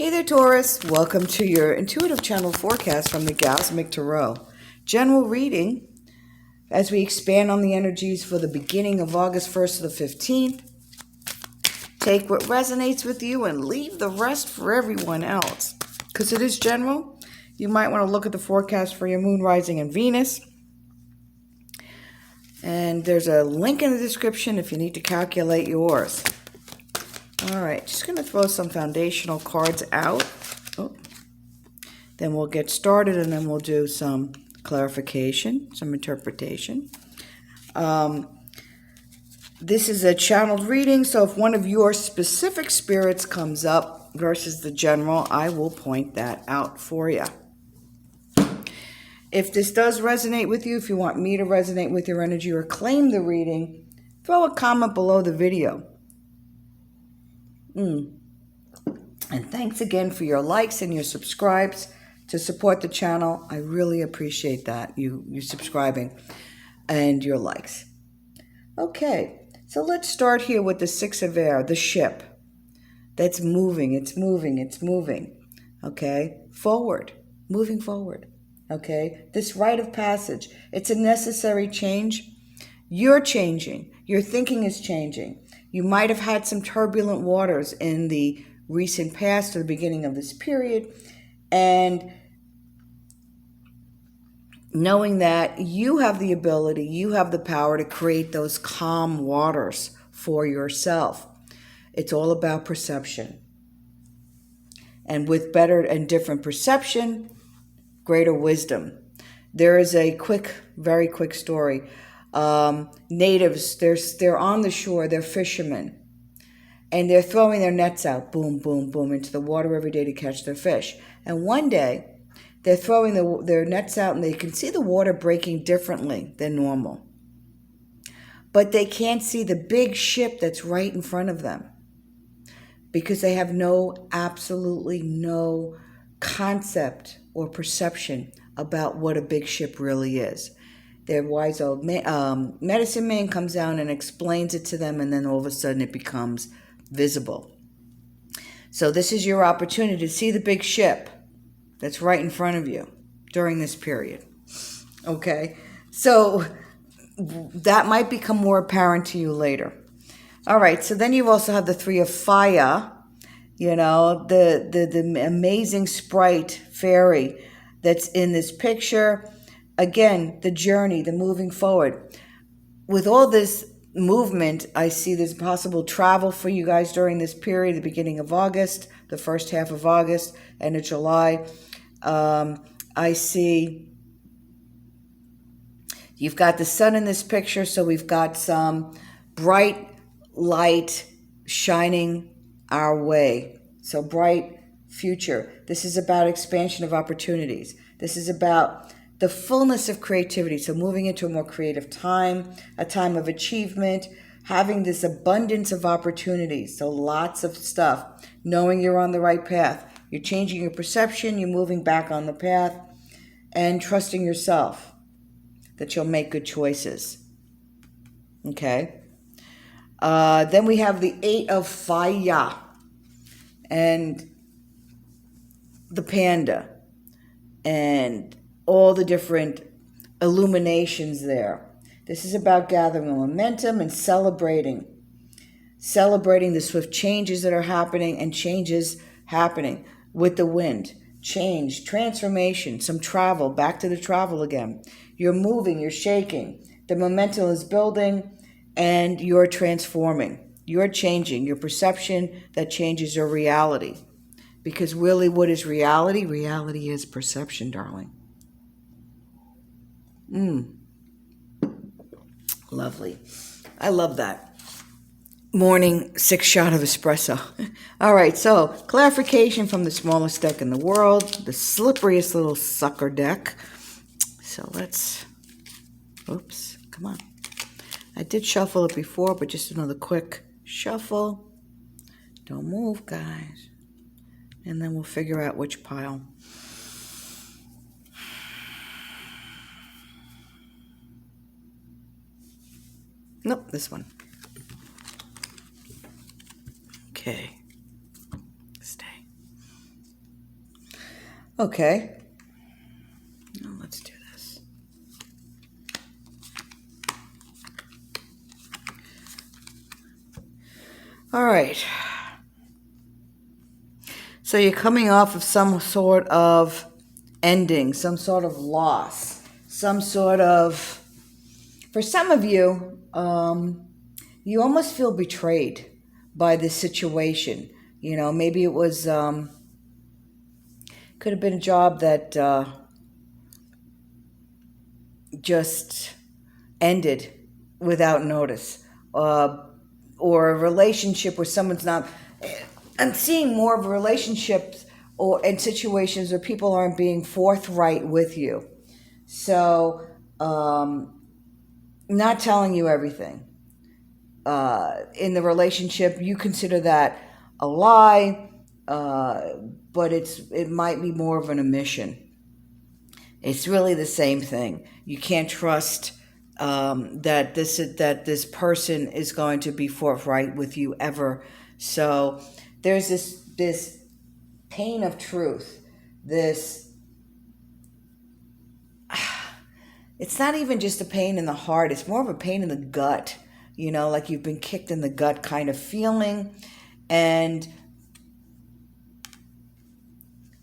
Hey there, Taurus. Welcome to your intuitive channel forecast from the Cosmic Tarot. General reading as we expand on the energies for the beginning of August 1st to the 15th. Take what resonates with you and leave the rest for everyone else. Because it is general, you might want to look at the forecast for your moon, rising, and Venus. And there's a link in the description if you need to calculate yours. All right, just going to throw some foundational cards out. Oh. Then we'll get started and then we'll do some clarification, some interpretation. This is a channeled reading, so if one of your specific spirits comes up versus the general, I will point that out for you. If this does resonate with you, if you want me to resonate with your energy or claim the reading, throw a comment below the video. And thanks again for your likes and your subscribes to support the channel. I really appreciate that, you subscribing and your likes. Okay, so let's start here with the Six of Air, the ship that's moving. It's moving. Okay, forward, moving forward. Okay, this rite of passage, it's a necessary change. You're changing. Your thinking is changing. You might have had some turbulent waters in the recent past or the beginning of this period, and knowing that you have the ability, you have the power to create those calm waters for yourself. It's all about perception. And with better and different perception, greater wisdom. There is a very quick story. Natives, they're on the shore, they're fishermen, and they're throwing their nets out, boom, boom, boom, into the water every day to catch their fish. And one day, they're throwing their nets out, and they can see the water breaking differently than normal. But they can't see the big ship that's right in front of them because they have absolutely no concept or perception about what a big ship really is. Their wise old medicine man comes down and explains it to them, and then all of a sudden it becomes visible. So this is your opportunity to see the big ship that's right in front of you during this period. Okay, so that might become more apparent to you later. All right, so then you also have the Three of Fire, you know, the amazing sprite fairy that's in this picture. Again, the journey, the moving forward. With all this movement, I see there's possible travel for you guys during this period, the beginning of August, the first half of August, and of July. I see you've got the sun in this picture, so we've got some bright light shining our way. So bright future. This is about expansion of opportunities. This is about the fullness of creativity. So moving into a more creative time, a time of achievement, having this abundance of opportunities. So lots of stuff, knowing you're on the right path. You're changing your perception, you're moving back on the path, and trusting yourself that you'll make good choices. Okay. Then we have the Eight of Fire and the panda and all the different illuminations there. This is about gathering momentum and celebrating the swift changes that are happening and changes happening with the wind. Change, transformation, some travel, back to the travel again. You're moving, you're shaking. The momentum is building and you're transforming. You're changing your perception that changes your reality. Because really, what is reality? Reality is perception, darling. Lovely. I love that. Morning 6 shot of espresso. All right, so clarification from the smallest deck in the world, the slipperiest little sucker deck. So let's, oops, come on. I did shuffle it before, but just another quick shuffle. Don't move, guys. And then we'll figure out which pile. Nope, this one. Okay. Stay. Okay. Now let's do this. All right. So you're coming off of some sort of ending, some sort of loss, some sort of, for some of you, you almost feel betrayed by this situation. You know, maybe it was, could have been a job that just ended without notice, or a relationship where someone's not. I'm seeing more of relationships or in situations where people aren't being forthright with you. So, not telling you everything. In the relationship, you consider that a lie, but it might be more of an omission. It's really the same thing. You can't trust that this person is going to be forthright with you ever. So there's this pain of truth. This, it's not even just a pain in the heart. It's more of a pain in the gut. You know, like you've been kicked in the gut kind of feeling, and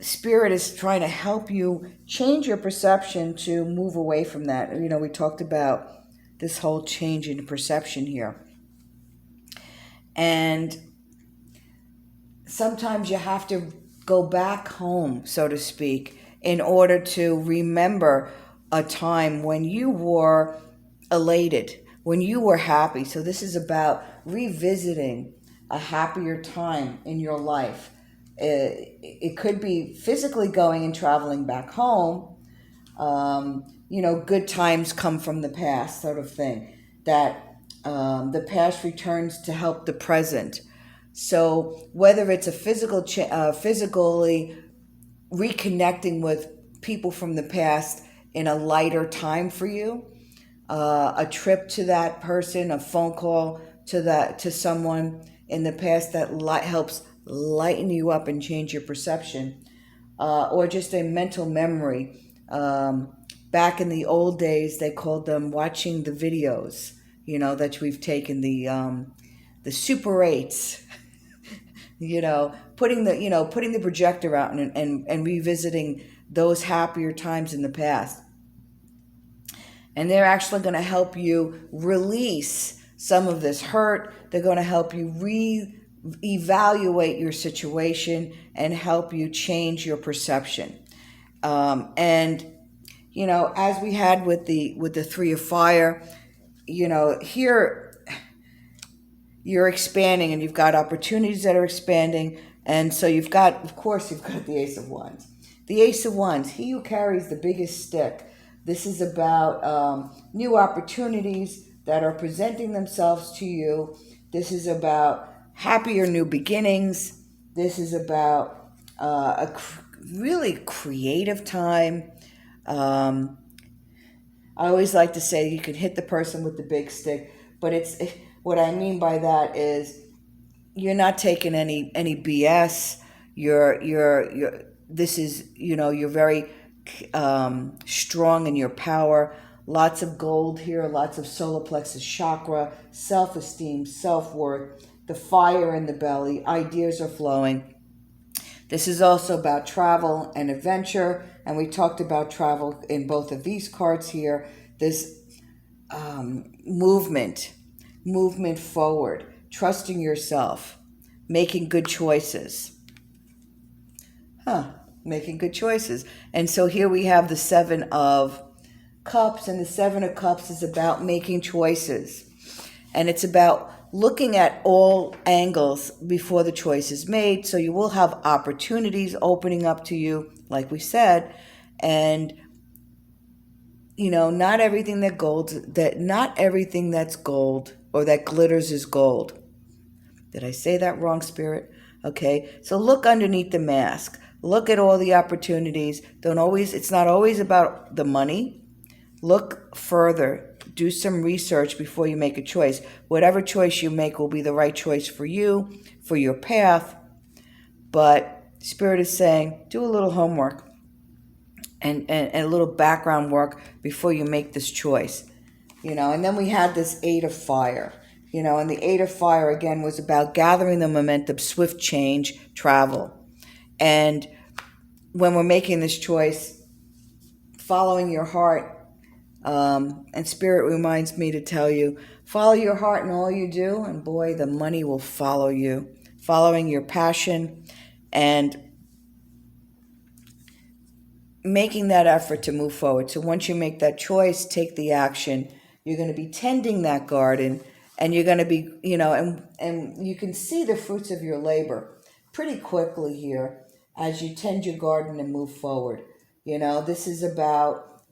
Spirit is trying to help you change your perception to move away from that. You know, we talked about this whole change in perception here. And sometimes you have to go back home, so to speak, in order to remember a time when you were elated, when you were happy. So this is about revisiting a happier time in your life. It could be physically going and traveling back home. You know, good times come from the past, sort of thing. That the past returns to help the present. So whether it's a physically reconnecting with people from the past in a lighter time for you, a trip to that person, a phone call to someone in the past that helps lighten you up and change your perception, or just a mental memory. Back in the old days, they called them watching the videos. You know, that we've taken the Super 8s. You know, putting the projector out and revisiting those happier times in the past. And they're actually going to help you release some of this hurt. They're going to help you reevaluate your situation and help you change your perception. And you know, as we had with the Three of Fire, you know, here you're expanding and you've got opportunities that are expanding. And so you've got the Ace of Wands. The Ace of Wands, he who carries the biggest stick. This is about new opportunities that are presenting themselves to you. This is about happier new beginnings. This is about really creative time. I always like to say you can hit the person with the big stick, but what I mean by that is you're not taking any BS. This is, you know, you're very strong in your power. Lots of gold here, lots of solar plexus chakra, self-esteem, self-worth, the fire in the belly, ideas are flowing. This is also about travel and adventure, and we talked about travel in both of these cards here. This movement forward, trusting yourself, making good choices. Making good choices. And so here we have the Seven of Cups, and the Seven of Cups is about making choices. And it's about looking at all angles before the choice is made. So you will have opportunities opening up to you, like we said, and you know, not everything that's gold or that glitters is gold. Did I say that wrong, Spirit? Okay. So look underneath the mask. Look at all the opportunities. It's not always about the money. Look further. Do some research before you make a choice. Whatever choice you make will be the right choice for you, for your path. But Spirit is saying, do a little homework. and a little background work before you make this choice. And then we had this Eight of Fire. And the Eight of Fire, again, was about gathering the momentum, swift change, travel. And when we're making this choice, following your heart, and Spirit reminds me to tell you, follow your heart in all you do, and boy, the money will follow you. Following your passion and making that effort to move forward. So once you make that choice, take the action. You're going to be tending that garden, and you're going to be, and you can see the fruits of your labor pretty quickly here as you tend your garden and move forward. This is about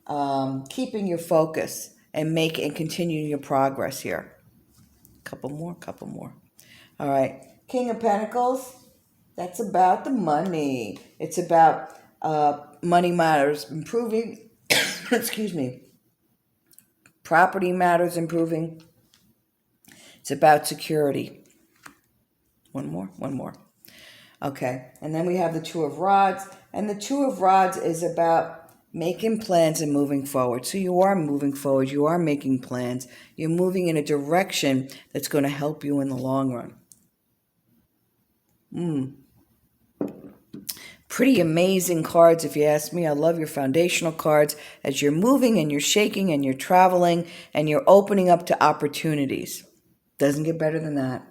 keeping your focus and continuing your progress here. Couple more. All right. King of Pentacles, that's about the money. It's about money matters improving. Excuse me. Property matters improving. It's about security. One more. Okay. And then we have the Two of Rods. And the Two of Rods is about making plans and moving forward. So you are moving forward. You are making plans. You're moving in a direction that's going to help you in the long run. Pretty amazing cards, if you ask me. I love your foundational cards as you're moving and you're shaking and you're traveling and you're opening up to opportunities. Doesn't get better than that.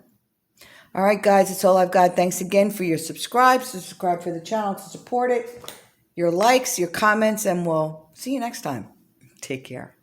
All right, guys, that's all I've got. Thanks again for your subscribe for the channel to support it, your likes, your comments, and we'll see you next time. Take care.